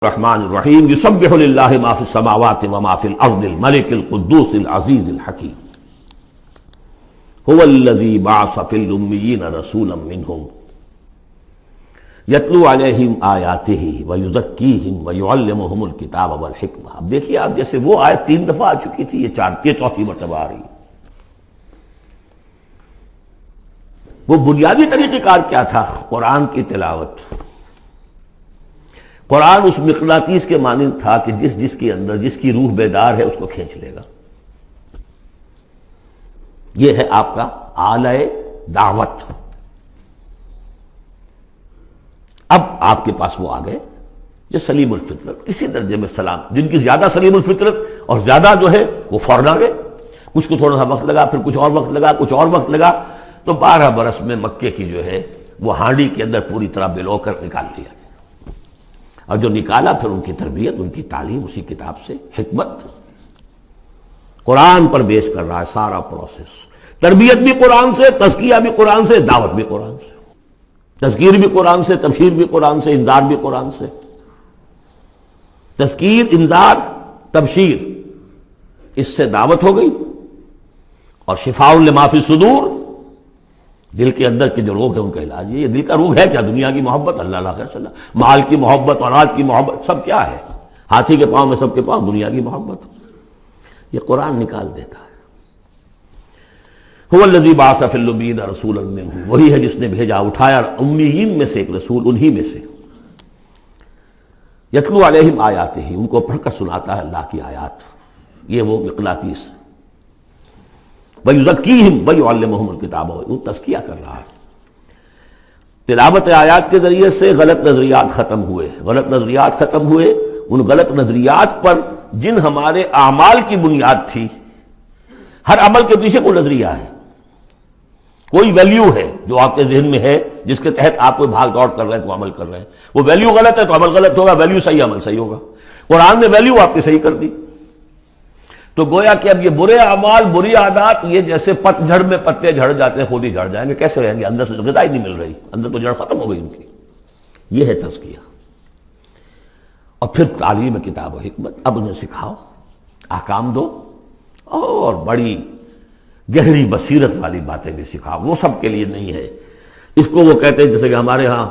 الرحمن الرحیم یسبح للہ ما فی السماوات وما فی الارض الملک القدوس العزیز الحکیم هو الذی بعث فی الامیین رسولا منہم یتلو علیہم آیاتہ ویزکیہم ویعلمہم الکتاب والحکمہ۔ اب دیکھیے آپ، جیسے وہ آیت 3 دفعہ آ چکی تھی، یہ چوتھی مرتبہ آ رہی ہے۔ وہ بنیادی طریقہ کار کیا تھا؟ قرآن کی تلاوت۔ قرآن اس مقناطیس کے مانند تھا کہ جس کے اندر جس کی روح بیدار ہے اس کو کھینچ لے گا۔ یہ ہے آپ کا آلہ دعوت۔ اب آپ کے پاس وہ آ گئے جو سلیم الفطرت، کسی درجے میں سلام، جن کی زیادہ سلیم الفطرت اور زیادہ جو ہے وہ فوراً آ گئے۔ کچھ کو تھوڑا سا وقت لگا، پھر کچھ اور وقت لگا، کچھ اور وقت لگا، تو 12 برس میں مکے کی جو ہے وہ ہانڈی کے اندر پوری طرح بلو کر نکال لیا گیا۔ اور جو نکالا پھر ان کی تربیت، ان کی تعلیم اسی کتاب سے، حکمت قرآن پر بیس کر رہا ہے سارا پروسیس۔ تربیت بھی قرآن سے، تزکیہ بھی قرآن سے، دعوت بھی قرآن سے، تذکیر بھی قرآن سے، تبشیر بھی قرآن سے، انذار بھی قرآن سے۔ تذکیر، انذار، تبشیر، اس سے دعوت ہو گئی، اور شفاء لما فی الصدور، دل کے اندر کے جو روگ ہے ان کا علاج ہے۔ یہ دل کا روگ ہے کیا؟ دنیا کی محبت، اللہ خیر صلی اللہ، مال کی محبت، اولاد کی محبت، سب کیا ہے؟ ہاتھی کے پاؤں میں سب کے پاؤں دنیا کی محبت۔ یہ قرآن نکال دیتا ہے۔ هو الذی بعث فی الامیین رسولا منہم، وہی ہے جس نے بھیجا، اٹھایا امیین میں سے ایک رسول، انہی میں سے۔ یتلو علیہم آیاتہ، ان کو پڑھ کر سناتا ہے اللہ کی آیات۔ یہ وہ مقناطیس۔ وَيُزَكِّيهِمْ وَيُعَلِّمُهُمُ الْكِتَابَ، وہ تزکیہ کر رہا ہے۔ تلاوت آیات کے ذریعے سے غلط نظریات ختم ہوئے، غلط نظریات ختم ہوئے۔ ان غلط نظریات پر جن ہمارے اعمال کی بنیاد تھی، ہر عمل کے پیچھے کوئی نظریہ ہے، کوئی ویلیو ہے جو آپ کے ذہن میں ہے، جس کے تحت آپ کوئی بھاگ دوڑ کر رہے ہیں، کوئی عمل کر رہے ہیں۔ وہ ویلیو غلط ہے تو عمل غلط ہوگا، ویلیو صحیح عمل صحیح ہوگا۔ قرآن نے ویلیو آپ کی صحیح کر دی، تو گویا کہ اب یہ برے اعمال، بری عادات، یہ جیسے پت جھڑ میں پتے جھڑ جاتے ہیں، خود ہی جھڑ جائیں گے۔ کیسے ہو جائیں گے؟ اندر سے تو غذا ہی نہیں مل رہی، اندر تو جڑ ختم ہو گئی ان کی۔ یہ ہے تزکیہ۔ اور پھر تعلیم کتاب و حکمت، اب انہیں سکھاؤ، احکام دو، اور بڑی گہری بصیرت والی باتیں بھی سکھاؤ۔ وہ سب کے لیے نہیں ہے۔ اس کو وہ کہتے ہیں، جیسے کہ ہمارے ہاں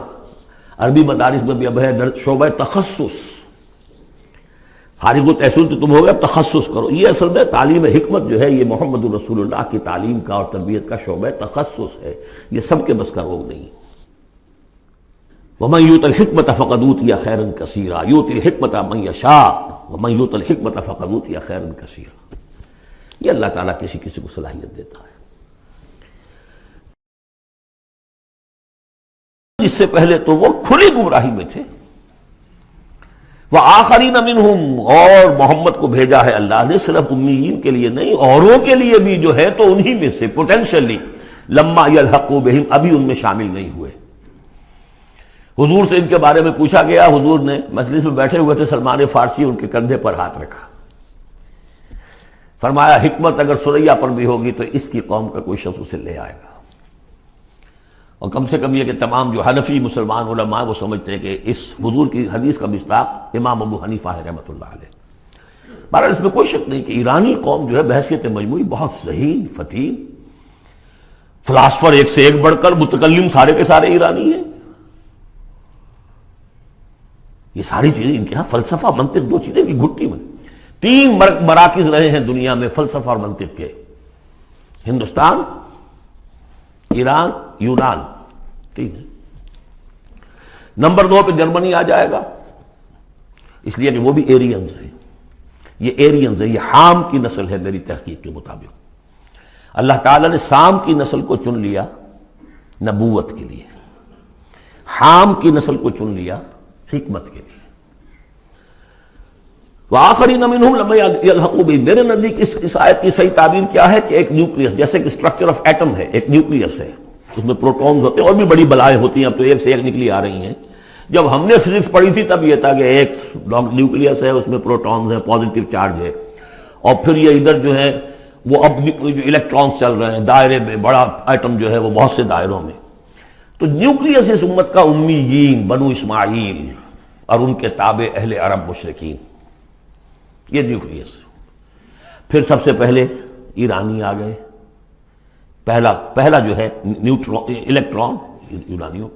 عربی مدارس میں بھی اب ہے شعبہ تخصص۔ فارغ التحصیل تو تم ہو گئے، اب تخصص کرو۔ یہ اصل میں تعلیم حکمت جو ہے، یہ محمد الرسول اللہ کی تعلیم کا اور تربیت کا شعبہ تخصص ہے۔ یہ سب کے بس کا روگ نہیں۔ وَمَن يُؤْتَ الْحِكْمَةَ فَقَدْ أُوتِيَ خَيْرًا كَثِيرًا يُؤْتِي الْحِكْمَةَ مَن يَشَاءُ وَمَن يُؤْتَ الْحِكْمَةَ فَقَدْ أُوتِيَ خَيْرًا كَثِيرًا۔ یہ اللہ تعالیٰ کسی کسی کو صلاحیت دیتا ہے۔ اس سے پہلے تو وہ کھلی گمراہی میں تھے۔ وَآخَرِينَ مِنْهُمْ، اور محمد کو بھیجا ہے اللہ نے صرف امیین کے لیے نہیں، اوروں کے لیے بھی جو ہے تو انہی میں سے پوٹینشلی، لما يلحقوا بهم، ابھی ان میں شامل نہیں ہوئے۔ حضور سے ان کے بارے میں پوچھا گیا، حضور نے مجلس میں بیٹھے ہوئے تھے، سلمان فارسی ان کے کندھے پر ہاتھ رکھا، فرمایا حکمت اگر سریا پر بھی ہوگی تو اس کی قوم کا کوئی شخص اسے لے آئے گا۔ اور کم سے کم یہ کہ تمام جو حنفی مسلمان علماء وہ سمجھتے ہیں کہ اس حضور کی حدیث کا مصداق امام ابو حنیفہ ہے رحمۃ اللہ علیہ۔ بہرحال اس میں کوئی شک نہیں کہ ایرانی قوم جو ہے بحیثیت مجموعی بہت ذہین، فطین، فلاسفر ایک سے ایک بڑھ کر، متکلم سارے کے سارے ایرانی ہیں۔ یہ ساری چیزیں ان کے ہاں فلسفہ، منطق، دو چیزیں کی گھٹی میں۔ 3 مراکز رہے ہیں دنیا میں فلسفہ اور منطق کے، ہندوستان، ایران، یونان، 3 ہے۔ نمبر 2 پہ جرمنی آ جائے گا، اس لیے کہ وہ بھی ایرینز ہیں۔ یہ ایرینز ہیں، یہ حام کی نسل ہے میری تحقیق کے مطابق۔ اللہ تعالیٰ نے سام کی نسل کو چن لیا نبوت کے لیے، حام کی نسل کو چن لیا حکمت کے لیے۔ وآخرین منہم لما یلحقوا بہم، میرے نزدیک اس آیت کی صحیح تعبیر کیا ہے کہ ایک نیوکلیس، جیسے کہ اسٹرکچر آف ایٹم ہے، ایک نیوکلیس ہے، اس میں پروٹونز ہوتے ہیں، اور بھی بڑی بلائیں ہوتی ہیں، اب تو ایک سے ایک نکلی آ رہی ہیں۔ جب ہم نے فزکس پڑھی تھی تب یہ تھا کہ ایک نیوکلیس ہے، اس میں پروٹونز ہیں، پازیٹیو چارج ہے، اور پھر یہ ادھر جو ہے وہ اب جو الیکٹرانز چل رہے ہیں دائرے میں، بڑا ایٹم جو ہے وہ بہت سے دائروں میں۔ تو نیوکلیس اس امت کا امیین، بنو اسماعیل، اور ان کے تابع اہل عرب مشرکین، یہ نیوکلیس۔ پھر سب سے پہلے ایرانی آ گئے، پہلا جو ہے نیوٹرون الیکٹران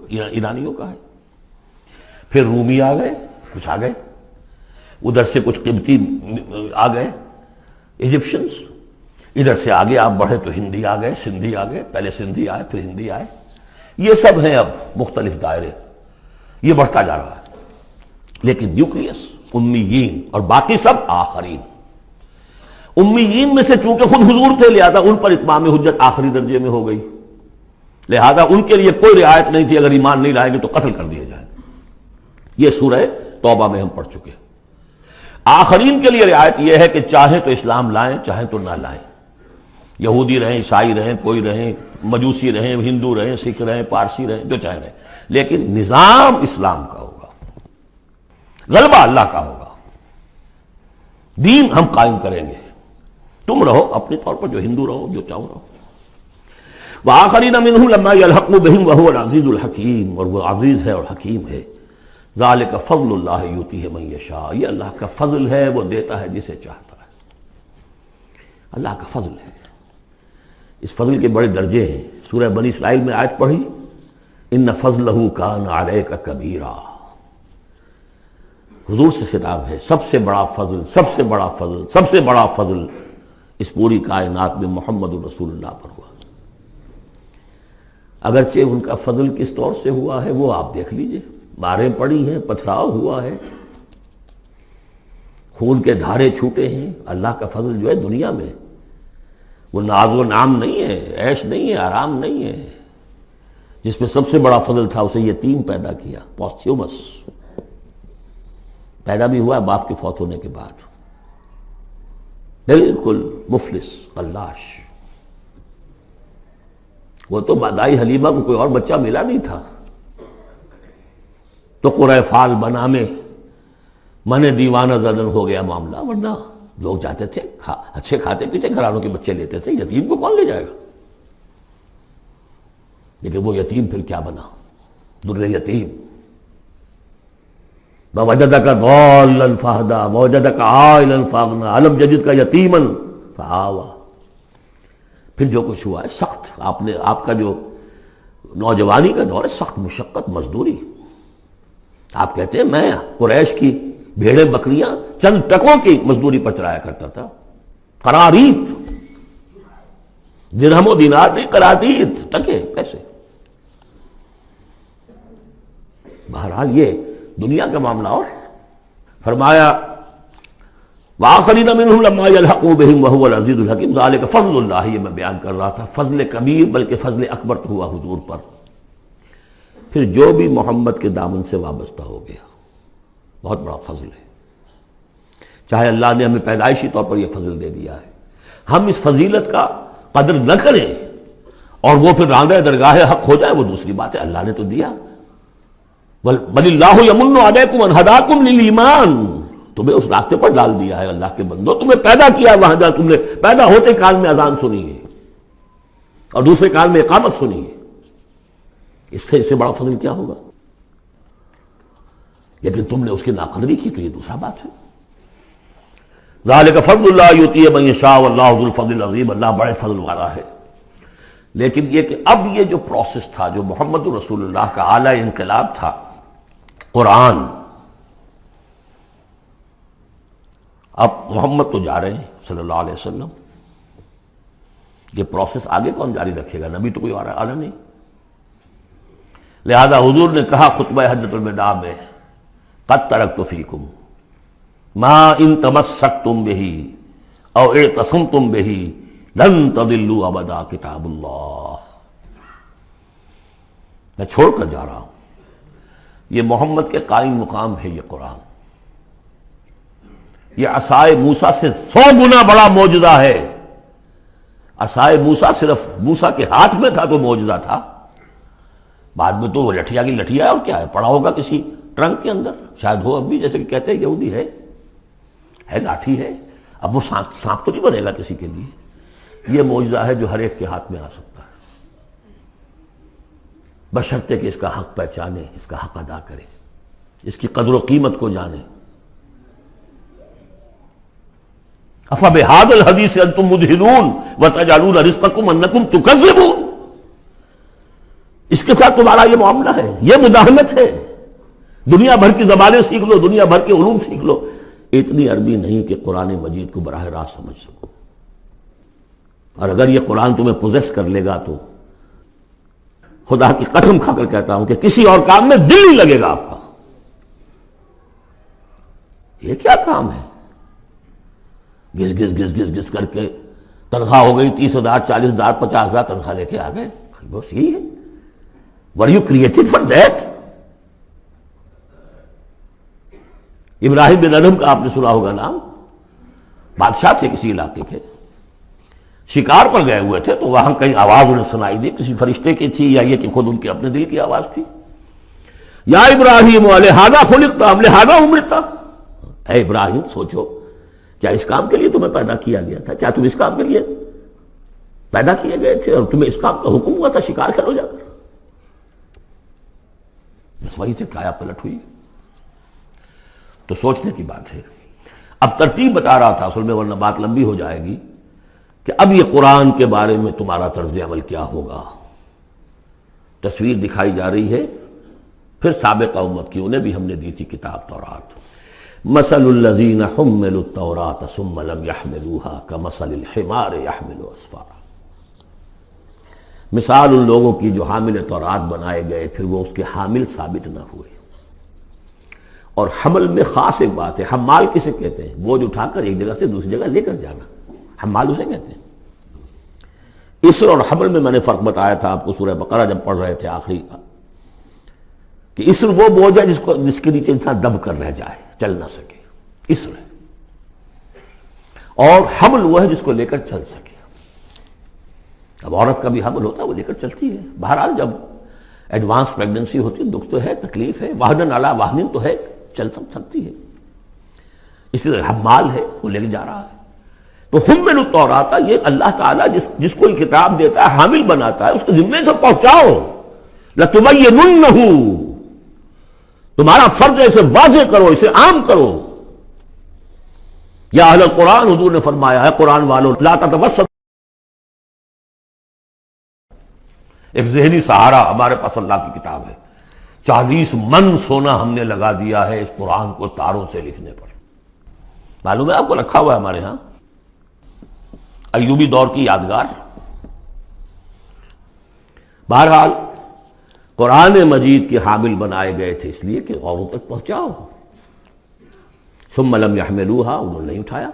ایرانیوں کا ہے۔ پھر رومی آ گئے، کچھ آ گئے ادھر سے، کچھ قبطی آ گئے ایجپشنز، ادھر سے آگے آپ بڑھے تو ہندی آ گئے، سندھی آ گئے، پہلے سندھی آئے پھر ہندی آئے، یہ سب ہیں اب مختلف دائرے، یہ بڑھتا جا رہا ہے۔ لیکن نیوکلیس امیین اور باقی سب آخرین۔ امیین میں سے چونکہ خود حضور تھے لہذا ان پر اتمام حجت آخری درجے میں ہو گئی، لہذا ان کے لیے کوئی رعایت نہیں تھی، اگر ایمان نہیں لائیں گے تو قتل کر دیے جائیں۔ یہ سورہ توبہ میں ہم پڑھ چکے ہیں۔ آخرین کے لیے رعایت یہ ہے کہ چاہیں تو اسلام لائیں چاہیں تو نہ لائیں، یہودی رہیں، عیسائی رہیں، کوئی رہیں، مجوسی رہیں، ہندو رہیں، سکھ رہیں، پارسی رہیں، جو چاہیں رہیں، لیکن نظام اسلام کا ہوگا، غلبہ اللہ کا ہوگا، دین ہم قائم کریں گے، تم رہو اپنے طور پر جو ہندو رہو، جو چاہو رہو۔ وآخرین منہم لما یلحقوا بہم وہو العزیز الحکیم، اور وہ عزیز ہے اور حکیم ہے۔ ذالک فضل اللہ یؤتیہ من یشاء، یہ اللہ کا فضل ہے، وہ دیتا ہے جسے چاہتا ہے، اللہ کا فضل ہے۔ اس فضل کے بڑے درجے ہیں۔ سورہ بنی اسرائیل میں آیت پڑھی، ان فضلہ کان علیک کبیرا، حضور سے خطاب ہے، سب سے بڑا فضل، سب سے بڑا فضل، سب سے بڑا فضل اس پوری کائنات میں محمد رسول اللہ پر ہوا۔ اگرچہ ان کا فضل کس طور سے ہوا ہے وہ آپ دیکھ لیجئے، ماریں پڑی ہیں، پتھراؤ ہوا ہے، خون کے دھارے چھوٹے ہیں۔ اللہ کا فضل جو ہے دنیا میں وہ ناز و نام نہیں ہے، عیش نہیں ہے، آرام نہیں ہے۔ جس میں سب سے بڑا فضل تھا اسے یتیم پیدا کیا، پوسٹیومس پیدا بھی ہوا باپ کے فوت ہونے کے بعد، بالکل مفلس قلاش۔ وہ تو دائی حلیمہ کو کوئی اور بچہ ملا نہیں تھا تو قرۂ فال بنا میں من دیوانہ زدن ہو گیا معاملہ، ورنہ لوگ جاتے تھے، اچھے کھاتے پیتے گھرانوں کے بچے لیتے تھے، یتیم کو کون لے جائے گا؟ لیکن وہ یتیم پھر کیا بنا؟ در یتیم۔ وَوَجَدَكَ ضَالًّا فَهَدَىٰ وَوَجَدَكَ عَائِلًا فَأَغْنَىٰ أَلَمْ يَجِدْكَ يَتِيمًا فَآوَىٰ۔ پھر جو کچھ ہوا ہے سخت، آپ کا جو نوجوانی کا دور ہے، سخت مشقت مزدوری۔ آپ کہتے ہیں میں قریش کی بھیڑیں بکریاں چند ٹکوں کی مزدوری پر چلایا کرتا تھا، قرارید، درہم و دینار نہیں، قرارید، ٹکے پیسے۔ بہرحال یہ دنیا کا معاملہ اور ہے۔ فرمایا وآخرین منہم لما یلحقوا بہم وہو العزیز الحکیم، ذالک فضل اللہ، یہ میں بیان کر رہا تھا، فضل کبیر بلکہ فضل اکبر تو ہوا حضور پر۔ پھر جو بھی محمد کے دامن سے وابستہ ہو گیا، بہت بڑا فضل ہے۔ چاہے اللہ نے ہمیں پیدائشی طور پر یہ فضل دے دیا ہے، ہم اس فضیلت کا قدر نہ کریں اور وہ پھر راندہ درگاہ حق ہو جائے، وہ دوسری بات ہے، اللہ نے تو دیا۔ بل اللہ یمن علیکم ان ہداکم للایمان، تمہیں اس راستے پر ڈال دیا ہے اللہ کے بندو، تمہیں پیدا کیا وہاں جہاں تم نے پیدا ہوتے کال میں اذان سنی ہے اور دوسرے کال میں اقامت سنی ہے، اس سے بڑا فضل کیا ہوگا؟ لیکن تم نے اس کی ناقدری کی تو یہ دوسرا بات ہے۔ ذالک فضل اللہ یؤتیہ من یشاء واللہ ذو الفضل العظیم، اللہ بڑے فضل والا ہے۔ لیکن یہ کہ اب یہ جو پروسیس تھا، جو محمد رسول اللہ کا اعلی انقلاب تھا، قرآن، اب محمد تو جا رہے ہیں صلی اللہ علیہ وسلم، یہ پروسیس آگے کون جاری رکھے گا؟ نبی تو کوئی اور آنا نہیں۔ لہذا حضور نے کہا خطبہ حجۃ الوداع میں، قد ترکت فیکم ما ان تمسکتم بہ او اعتصمتم بہ لن تضلوا ابدا کتاب اللہ، میں چھوڑ کر جا رہا ہوں، یہ محمد کے قائم مقام ہے، یہ قرآن، یہ عصائے موسیٰ سے 100 گنا بڑا معجزہ ہے۔ عصائے موسیٰ صرف موسیٰ کے ہاتھ میں تھا تو معجزہ تھا، بعد میں تو وہ لٹھیا کی لٹھیا ہے، اور کیا ہے، پڑا ہوگا کسی ٹرنک کے اندر، شاید ہو اب بھی، جیسے کہ کہتے ہیں یہودی ہے لاٹھی ہے، اب وہ سانپ تو نہیں بنے گا کسی کے لیے۔ یہ معجزہ ہے جو ہر ایک کے ہاتھ میں آ سکتا ہے، بشرطے کہ اس کا حق پہچانے، اس کا حق ادا کرے۔ اس کی قدر و قیمت کو جانے. افبہذا الحدیث انتم مدہنون وتجعلون رزقکم انکم تکذبون. اس کے ساتھ تمہارا یہ معاملہ ہے، یہ مداہنت ہے. دنیا بھر کی زبانیں سیکھ لو، دنیا بھر کے علوم سیکھ لو، اتنی عربی نہیں کہ قرآن مجید کو براہ راست سمجھ سکو. اور اگر یہ قرآن تمہیں پوزیس کر لے گا تو خدا کی قسم کھا کر کہتا ہوں کہ کسی اور کام میں دل نہیں لگے گا آپ کا. یہ کیا کام ہے؟ گھس گھس گھس گھس گھس کر کے تنخواہ ہو گئی 30,000 40,000 50,000 تنخواہ لے کے آ گئے. بس یہی ہے. Were you created for that? ابراہیم بن ادم کا آپ نے سنا ہوگا نام. بادشاہ تھے کسی علاقے کے، شکار پر گئے ہوئے تھے، تو وہاں کہیں آواز انہیں سنائی دی، کسی فرشتے کی تھی یا یہ کہ خود ان کے اپنے دل کی آواز تھی. یا ابراہیم لہذا خلقت ام لہذا امرت. اے ابراہیم سوچو، کیا اس کام کے لیے تمہیں پیدا کیا گیا تھا؟ کیا تم اس کام کے لیے پیدا کیے گئے تھے اور تمہیں اس کام کا حکم ہوا تھا شکار کرو جا کر؟ بس وہی سے کایا پلٹ ہوئی. تو سوچنے کی بات ہے. اب ترتیب بتا رہا تھا اصل میں، ورنہ بات لمبی ہو جائے گی، کہ اب یہ قرآن کے بارے میں تمہارا طرز عمل کیا ہوگا. تصویر دکھائی جا رہی ہے پھر سابقہ امت کی، انہیں بھی ہم نے دی تھی کتاب تورات. مثل الذین حملوا التوراۃ ثم لم يحملوها كمثل الحمار يحمل اسفارا. مثال ان لوگوں کی جو حامل تورات بنائے گئے پھر وہ اس کے حامل ثابت نہ ہوئے. اور حمل میں خاص ایک بات ہے، حمال کسے کہتے ہیں؟ بوجھ اٹھا کر ایک جگہ سے دوسری جگہ لے کر جانا، حمال اسے کہتے ہیں. اسر اور حمل میں نے فرق بتایا تھا آپ کو سورہ بقرہ جب پڑھ رہے تھے آخری، کہ اسر وہ بوجھ ہے جس کے نیچے انسان دب کر رہ جائے، چل نہ سکے، اسر ہے. اور حمل وہ ہے جس کو لے کر چل سکے. اب عورت کا بھی حمل ہوتا ہے، وہ لے کر چلتی ہے. بہرحال جب ایڈوانس پریگننسی ہوتی ہے، دکھ تو ہے، تکلیف ہے، وہنن علی وہنن تو ہے، چل سکتی ہے. اسی طرح حمال ہے، وہ لے کے جا رہا ہے. تو حمل التوراۃ، یہ اللہ تعالیٰ جس کو کتاب دیتا ہے، حامل بناتا ہے، اس کے ذمے سے پہنچاؤ. لتبیننہ، تمہارا فرض ہے اسے واضح کرو، اسے عام کرو. یا اہل القرآن، حضور نے فرمایا ہے قرآن والوں، لا تتوسط. ایک ذہنی سہارا ہمارے پاس اللہ کی کتاب ہے. 40 من سونا ہم نے لگا دیا ہے اس قرآن کو تاروں سے لکھنے پر. معلوم ہے آپ کو، رکھا ہوا ہے ہمارے ہاں، ایوبی دور کی یادگار. بہرحال قرآن مجید کے حامل بنائے گئے تھے اس لیے کہ اوروں تک پہنچاؤ. ثم لم يحملوها، انہوں نے نہیں اٹھایا.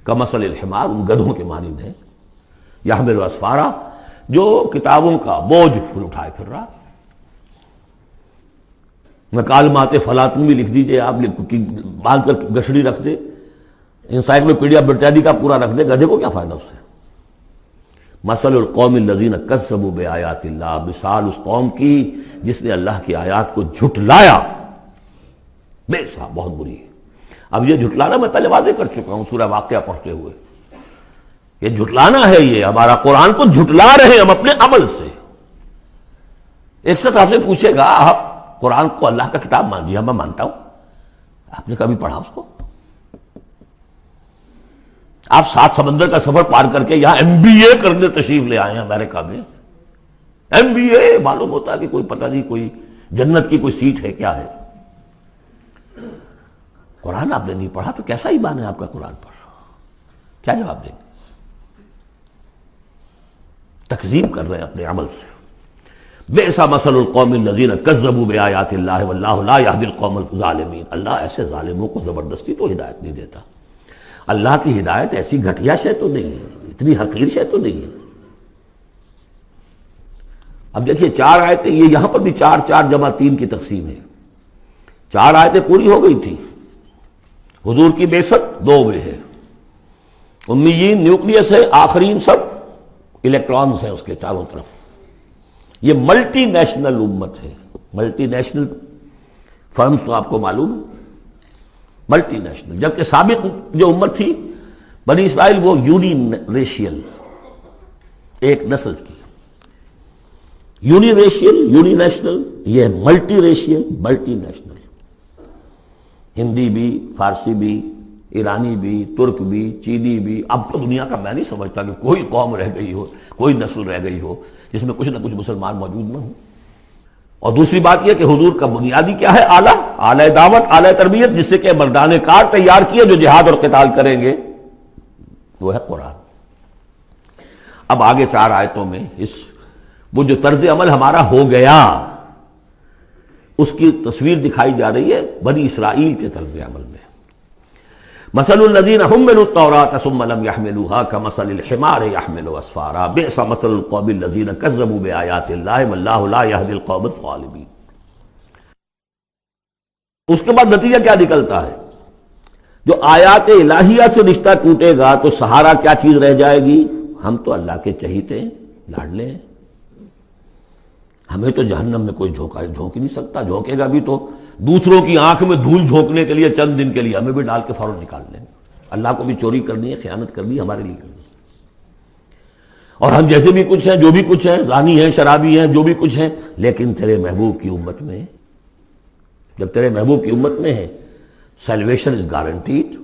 کمثل الحمار، ان گدھوں کے مانند ہیں. يحمل اسفارا، جو کتابوں کا بوجھ پھر اٹھائے پھر رہا. مکالمات فلاطن بھی لکھ دیجئے آپ، باندھ کر گشڑی رکھ دے، انسائکلوپیڈیا برٹانی کا پورا رکھ دے، گدھے کو کیا فائدہ اس سے. مثل القوم الذین کذبوا بآیات اللہ، مثال اس قوم کی جس نے اللہ کی آیات کو جھٹلایا. بے صاحب بہت بری ہے. اب یہ جھٹلانا میں پہلے واضح کر چکا ہوں سورہ واقعہ پڑھتے ہوئے. یہ جھٹلانا ہے، یہ ہمارا قرآن کو جھٹلا رہے ہیں ہم اپنے عمل سے. ایک شخص آپ سے پوچھے گا آپ قرآن کو اللہ کا کتاب مان لیا؟ میں مانتا ہوں. آپ نے کبھی پڑھا اس کو؟ آپ 7 سمندر کا سفر پار کر کے یہاں MBA کرنے تشریف لے آئے ہیں امریکہ میں. MBA معلوم ہوتا ہے کہ کوئی پتہ نہیں، کوئی جنت کی کوئی سیٹ ہے، کیا ہے. قرآن آپ نے نہیں پڑھا تو کیسا ایمان ہے آپ کا قرآن پر؟ کیا جواب دیں گے؟ تکذیب کر رہے ہیں اپنے عمل سے. بئس مثل القوم الذین کذبوا بآیات اللہ واللہ لا یہدی القوم الظالمین. اللہ ایسے ظالموں کو زبردستی تو ہدایت نہیں دیتا. اللہ کی ہدایت ایسی گھٹیا شے تو نہیں ہے، اتنی حقیر شے تو نہیں ہے. اب دیکھیے 4 آیتیں، یہ یہاں پر بھی 4 4 جمع 3 کی تقسیم ہے. 4 آیتیں پوری ہو گئی تھی. حضور کی بعثت 2 میں ہے. امیین نیوکلیس ہے، آخرین سب الیکٹرانز ہیں اس کے چاروں طرف. یہ ملٹی نیشنل امت ہے. ملٹی نیشنل فرمز تو آپ کو معلوم ہے، ملٹی نیشنل. جبکہ سابق جو امت تھی بنی اسرائیل، وہ یونی ریشیل، ایک نسل کی. یونی ریشیل، یونی نیشنل، یہ multi racial, multi national. Hindi بھی، فارسی بھی، ایرانی بھی، ترک بھی، چینی بھی. اب تو دنیا کا میں نہیں سمجھتا کہ کوئی قوم رہ گئی ہو، کوئی نسل رہ گئی ہو جس میں کچھ نہ کچھ مسلمان موجود نہ ہوں. اور دوسری بات یہ کہ حضور کا بنیادی کیا ہے؟ اعلیٰ دعوت، اعلیٰ تربیت، جس سے کہ مردان کار تیار کیے جو جہاد اور قتال کریں گے، وہ ہے قرآن. اب آگے 4 آیتوں میں وہ جو طرز عمل ہمارا ہو گیا اس کی تصویر دکھائی جا رہی ہے بنی اسرائیل کے طرز عمل میں. مثل الذین حملوا التوراة ثم لم يحملوها كمثل الحمار يحمل اسفارا بئس مثل القوم الذین كذبوا بآیات اللہ واللہ لا يهدی القوم الظالمین. اس کے بعد نتیجہ کیا نکلتا ہے؟ جو آیات الہیہ سے رشتہ ٹوٹے گا تو سہارا کیا چیز رہ جائے گی؟ ہم تو اللہ کے چہیتے ہیں، لاڈلے ہیں، ہمیں تو جہنم میں کوئی جھونک ہی نہیں سکتا. جھونکے گا بھی تو دوسروں کی آنکھ میں دھول جھونکنے کے لیے چند دن کے لیے، ہمیں بھی ڈال کے فوراً نکال لیں. اللہ کو بھی چوری کرنی ہے، خیانت کرنی ہے، ہمارے لیے کرنی ہے. اور ہم جیسے بھی کچھ ہیں، جو بھی کچھ ہیں، زانی ہیں، شرابی ہیں، جو بھی کچھ ہیں، لیکن تیرے محبوب کی امت میں، جب تیرے محبوب کی امت میں ہے سیلویشن از گارنٹیڈ،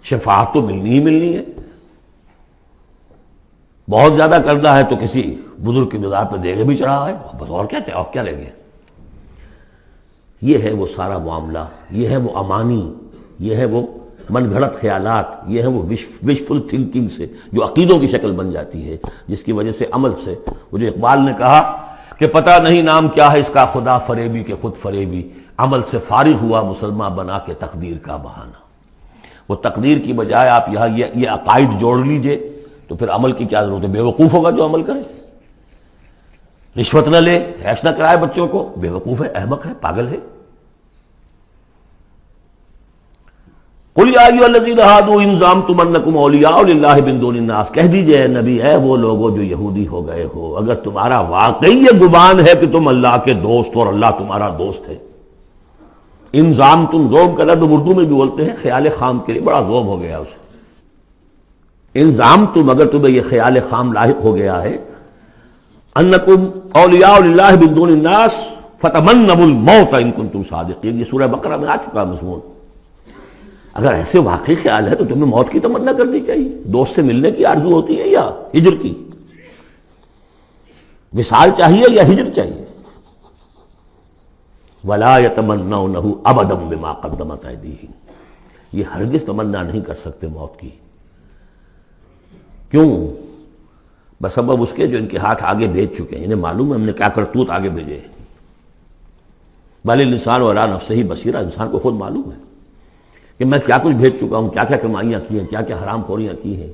شفاعت تو ملنی ہی ملنی ہے. بہت زیادہ کرنا ہے تو کسی بزرگ کی مزار پہ دیگے بھی چڑھا ہے، بس اور کیا لیں گے. یہ ہے وہ سارا معاملہ، یہ ہے وہ امانی، یہ ہے وہ من گھڑت خیالات، یہ ہے وہ وشفل تھنکنگ سے جو عقیدوں کی شکل بن جاتی ہے، جس کی وجہ سے عمل سے، وہ جو اقبال نے کہا کہ پتہ نہیں نام کیا ہے اس کا، خدا فریبی کہ خود فریبی، عمل سے فارغ ہوا مسلمان بنا کے تقدیر کا بہانہ. وہ تقدیر کی بجائے آپ یہاں یہ عقائد جوڑ لیجئے تو پھر عمل کی کیا ضرورت ہے؟ بے وقوف ہوگا جو عمل کرے. رشوت نہ لے، عیش نہ کرائے بچوں کو، بے وقوف ہے، احمق ہے، پاگل ہے. قل یا ایھا الذین ھادوا ان زعمتم انکم اولیاء للہ من دون الناس، کہہ دیجئے اے نبی، اے وہ لوگو جو یہودی ہو گئے ہو، اگر تمہارا واقعی یہ گمان ہے کہ تم اللہ کے دوست اور اللہ تمہارا دوست ہے. ان زعمتم، زوم کا لفظ اردو میں بھی بولتے ہیں خیال خام کے لیے، بڑا زوم ہو گیا اسے. ان زعمتم، اگر تمہیں یہ خیال خام لاحق ہو گیا ہے، انکم اولیاء للہ من دون الناس فتمنوا الموت ان کنتم صادقین، یہ سورہ بقرہ میں آ چکا مضمون. اگر ایسے واقعی خیال ہے تو تمہیں موت کی تمنا کرنی چاہیے. دوست سے ملنے کی آرزو ہوتی ہے یا ہجر کی؟ وصال چاہیے یا ہجر چاہیے؟ ولا يتمنونه ابدا بما قدمت ایدیہم، یہ ہرگز تمنا نہیں کر سکتے موت کی. کیوں؟ بسبب اس کے جو ان کے ہاتھ آگے بھیج چکے ہیں. انہیں معلوم ہے ہم نے کیا کرتوت آگے بھیجے. بل الانسان علی نفسہ بصیرہ، انسان کو خود معلوم ہے کہ میں کیا کچھ بھیج چکا ہوں، کیا کیا کمائیاں کی ہیں، کیا کیا حرام خوریاں کی ہیں.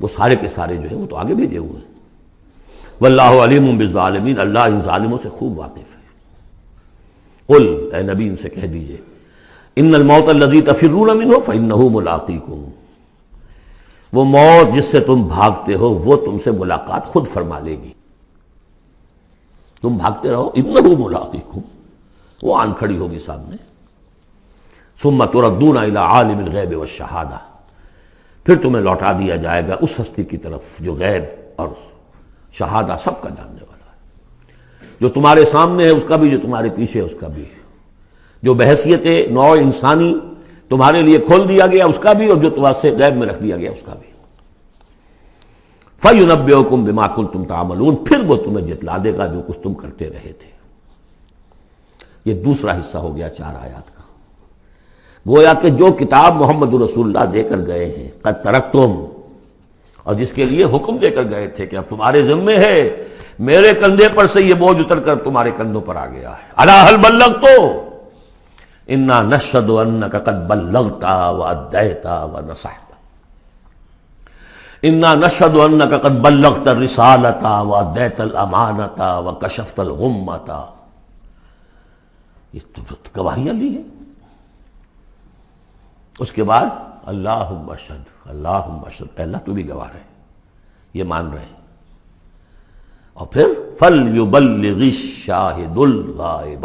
وہ سارے کے سارے جو ہیں وہ تو آگے بھیجے ہوئے ہیں. واللہ علیم بالظالمین، اللہ ان ظالموں سے خوب واقف ہے. قل، اے نبی ان سے کہہ دیجئے، ان الموت الذی تفرون منہ فانہ ملاقیکم، وہ موت جس سے تم بھاگتے ہو وہ تم سے ملاقات خود فرما لے گی. تم بھاگتے رہو، انہ ملاقیکم، وہ آن کھڑی ہوگی سامنے. ثم تردون الی عالم الغیب والشہادہ، پھر تمہیں لوٹا دیا جائے گا اس ہستی کی طرف جو غیب اور شہادہ سب کا جاننے والا ہے. جو تمہارے سامنے ہے اس کا بھی، جو تمہارے پیچھے ہے اس کا بھی، جو بحیثیت نوع انسانی تمہارے لیے کھول دیا گیا اس کا بھی، اور جو تمہارے سے غیب میں رکھ دیا گیا اس کا بھی. فَيُنَبِّئُكُم بِمَا كُنتُمْ تَعْمَلُونَ، پھر وہ تمہیں جتلا دے گا جو کچھ تم کرتے رہے تھے. یہ دوسرا حصہ ہو گیا 4 آیات کا. گویا کہ جو کتاب محمد رسول اللہ دے کر گئے ہیں، قد ترکتم، اور جس کے لیے حکم دے کر گئے تھے کہ اب تمہارے ذمے ہے، میرے کندھے پر سے یہ بوجھ اتر کر تمہارے کندھوں پر آ گیا ہے. الا هل بلغت انا نشهد انك قد بلغت واديت ونصحت، انا نشهد انك قد بلغت الرسالة واديت الامانة وكشفت الغمة. یہ تو گواہیاں لی ہیں. اس کے بعد اللہم اشہد، اللہم اشہد، اللہ تو بھی گواہ رہے، یہ مان رہے ہیں. اور پھر فَلْيُبَلِّغِ الشَّاهِدُ الْغَائِبَ،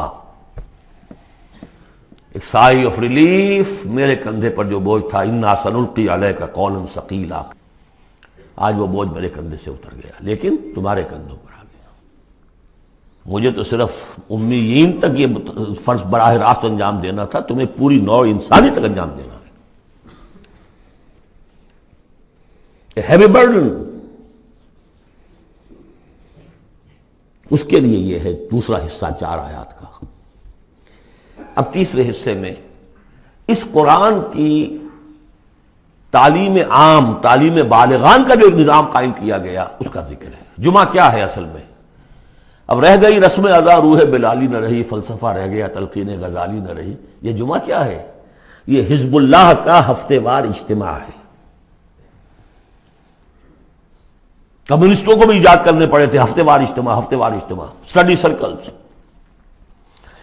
ایک سائی آف ریلیف. میرے کندھے پر جو بوجھ تھا، اِنَّا سَنُلْقِي عَلَيْكَ قَوْلًا ثَقِيلًا، آج وہ بوجھ میرے کندھے سے اتر گیا، لیکن تمہارے کندھوں پر آ گیا. مجھے تو صرف امیین تک یہ فرض براہ راست انجام دینا تھا، تمہیں پوری نوع انسانی تک انجام دینا ہے۔ ہیوی برڈن، اس کے لیے یہ ہے دوسرا حصہ 4 آیات کا۔ اب تیسرے حصے میں اس قرآن کی تعلیم عام، تعلیم بالغان کا جو ایک نظام قائم کیا گیا اس کا ذکر ہے۔ جمعہ کیا ہے اصل میں؟ اب رہ گئی رسم ادا روح بلالی نہ رہی، فلسفہ رہ گیا تلقین غزالی نہ رہی۔ یہ جمعہ کیا ہے؟ یہ حزب اللہ کا ہفتے وار اجتماع ہے۔ کمیونسٹوں کو بھی ایجاد کرنے پڑے تھے ہفتے وار اجتماع، ہفتے وار اجتماع، اسٹڈی سرکلز،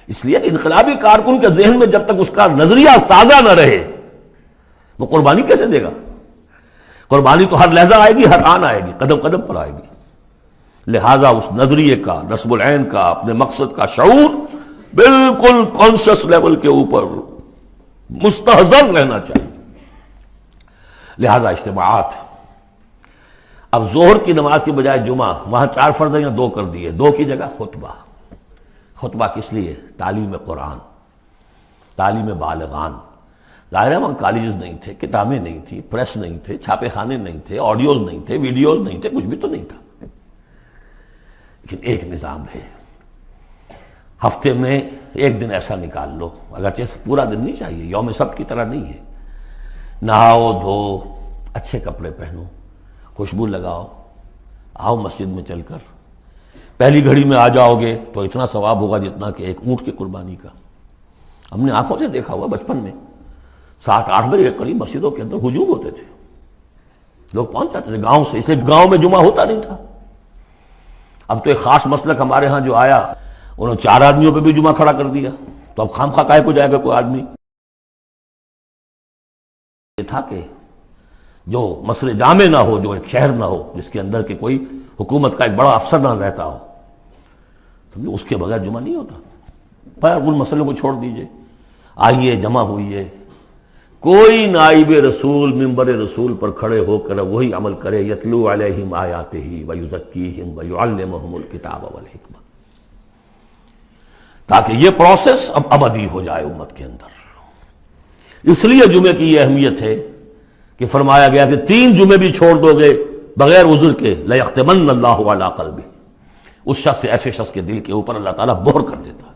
اس لیے کہ انقلابی کارکن کے ذہن میں جب تک اس کا نظریہ تازہ نہ رہے وہ قربانی کیسے دے گا؟ قربانی تو ہر لحظہ آئے گی، ہر آن آئے گی، قدم قدم پر آئے گی۔ لہذا اس نظریے کا، نصب العین کا، اپنے مقصد کا شعور بالکل کانشس لیول کے اوپر مستحضر رہنا چاہیے۔ لہذا اجتماعات، اب ظہر کی نماز کی بجائے جمعہ، وہاں 4 فرض ہیں یا 2 کر دیے، 2 کی جگہ خطبہ۔ خطبہ کس لیے؟ تعلیم قرآن، تعلیم بالغان۔ ظاہر ہے وہاں کالجز نہیں تھے، کتابیں نہیں تھی، پریس نہیں تھے، چھاپے خانے نہیں تھے، آڈیوز نہیں تھے، ویڈیوز نہیں تھے، کچھ بھی تو نہیں تھا، لیکن ایک نظام ہے۔ ہفتے میں ایک دن ایسا نکال لو، اگرچہ پورا دن نہیں چاہیے، یوم سبت کی طرح نہیں ہے، نہاؤ دھو، اچھے کپڑے پہنو، خوشبو لگاؤ، آؤ مسجد میں چل کر، پہلی گھڑی میں آ جاؤ گے تو اتنا ثواب ہوگا جتنا کہ ایک اونٹ کی قربانی کا۔ ہم نے آنکھوں سے دیکھا ہوا بچپن میں 7-8 بجے کے قریب مسجدوں کے اندر ہجوم ہوتے تھے، لوگ پہنچ جاتے تھے گاؤں سے، اس لیے گاؤں میں جمعہ ہوتا نہیں تھا۔ اب تو ایک خاص مسلک ہمارے ہاں جو آیا، انہوں نے 4 آدمیوں پہ بھی جمعہ کھڑا کر دیا، تو اب خام خواہ کاہے کو جائے گا کوئی آدمی؟ یہ تھا کہ جو مسئلے جامع نہ ہو، جو ایک شہر نہ ہو جس کے اندر کہ کوئی حکومت کا ایک بڑا افسر نہ رہتا ہو، اس کے بغیر جمعہ نہیں ہوتا۔ پر ان مسئلوں کو چھوڑ دیجئے، آئیے جمع ہوئیے، کوئی نائب رسول منبر رسول پر کھڑے ہو کر وہی عمل کرے، یتلو علیہم آیاتہ ویزکیہم ویعلمہم الکتاب والحکمہ، تاکہ یہ پروسیس اب ابدی ہو جائے امت کے اندر۔ اس لیے جمعے کی یہ اہمیت ہے کہ فرمایا گیا کہ 3 جمعے بھی چھوڑ دو گے بغیر عذر کے لَيَخْتِمَنَّ اللَّهُ عَلَىٰ قَلْبِهِ، اس شخص سے، ایسے شخص کے دل کے اوپر اللہ تعالیٰ مہر کر دیتا ہے۔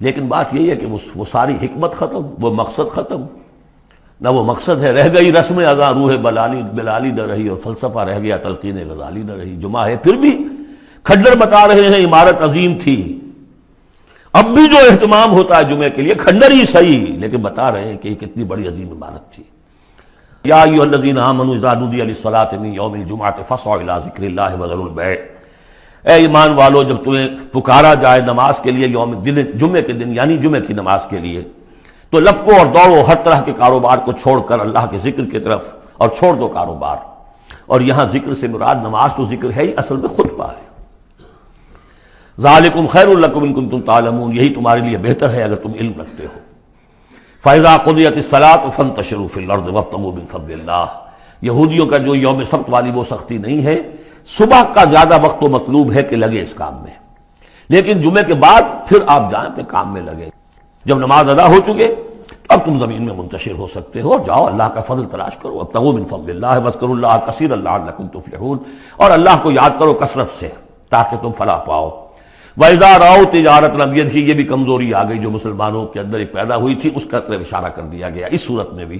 لیکن بات یہی ہے کہ وہ ساری حکمت ختم، وہ مقصد ختم، نہ وہ مقصد ہے، رہ گئی رسم ادا روح بلالی نہ رہی، اور فلسفہ رہ گیا تلقین غزالی نہ رہی۔ جمعہ ہے، پھر بھی کھنڈر بتا رہے ہیں عمارت عظیم تھی، اب بھی جو اہتمام ہوتا ہے جمعے کے لیے کھنڈر ہی صحیح، لیکن بتا رہے ہیں کہ یہ کتنی بڑی عظیم عمارت تھی۔ یا ایھا الذین آمنوا اذا نودی للصلاۃ من یوم الجمعۃ فاسعوا الی ذکر اللہ وذروا البیع، اے ایمان والو جب تمہیں پکارا جائے نماز کے لیے جمعے کے دن، یعنی جمعے کی نماز کے لیے، تو لپکو اور دوڑو، ہر طرح کے کاروبار کو چھوڑ کر اللہ کے ذکر کی طرف، اور چھوڑ دو کاروبار۔ اور یہاں ذکر سے مراد نماز تو ذکر ہے ہی، اصل میں خطبہ ہے۔ ذالکم خیر لکم ان کنتم تعلمون، یہی تمہارے لیے بہتر ہے اگر تم علم رکھتے ہو۔ فَإِذَا قُضِيَتِ الصَّلَاةُ فَانتَشِرُوا فِي الْأَرْضِ وَابْتَغُوا مِن فَضْلِ اللَّهِ، یہودیوں کا جو یوم سبت والی وہ سختی نہیں ہے، صبح کا زیادہ وقت تو مطلوب ہے کہ لگے اس کام میں، لیکن جمعے کے بعد پھر آپ جائیں اپنے کام میں لگے۔ جب نماز ادا ہو چکے اب تم زمین میں منتشر ہو سکتے ہو، اور جاؤ اللہ کا فضل تلاش کرو، وابتغوا من فضل اللہ واذکروا اللہ کثیرا لعلکم تفلحون، اور اللہ کو یاد کرو کثرت سے تاکہ تم فلاح پاؤ۔ وَإِذَا رَأَوْا تِجَارَةً، اب یہ بھی کمزوری آ گئی جو مسلمانوں کے اندر ایک پیدا ہوئی تھی، اس کا طرف اشارہ کر دیا گیا اس صورت میں بھی۔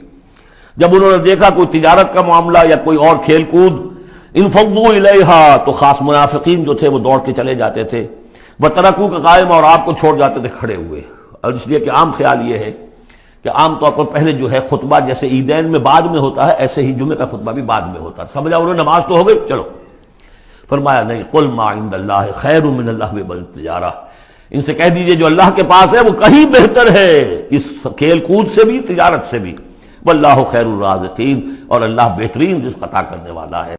جب انہوں نے دیکھا کوئی تجارت کا معاملہ یا کوئی اور کھیل کود، انفضوا الیہا، تو خاص منافقین جو تھے وہ دوڑ کے چلے جاتے تھے، وترکوک قائما، اور آپ کو چھوڑ جاتے تھے کھڑے ہوئے۔ اور اس لیے کہ عام خیال یہ ہے کہ عام طور پر پہلے جو ہے خطبہ جیسے عیدین میں بعد میں ہوتا ہے، ایسے ہی جمعے کا خطبہ بھی بعد میں ہوتا ہے، سمجھا انہوں نے نماز تو ہو گئی چلو۔ فرمایا نہیں، قل ما عند اللہ خیر من اللہو والتجارہ، ان سے کہہ دیجئے جو اللہ کے پاس ہے وہ کہیں بہتر ہے اس کھیل کود سے بھی، تجارت سے بھی، واللہ خیر الرازقین، اور اللہ بہترین رزق عطا کرنے والا ہے۔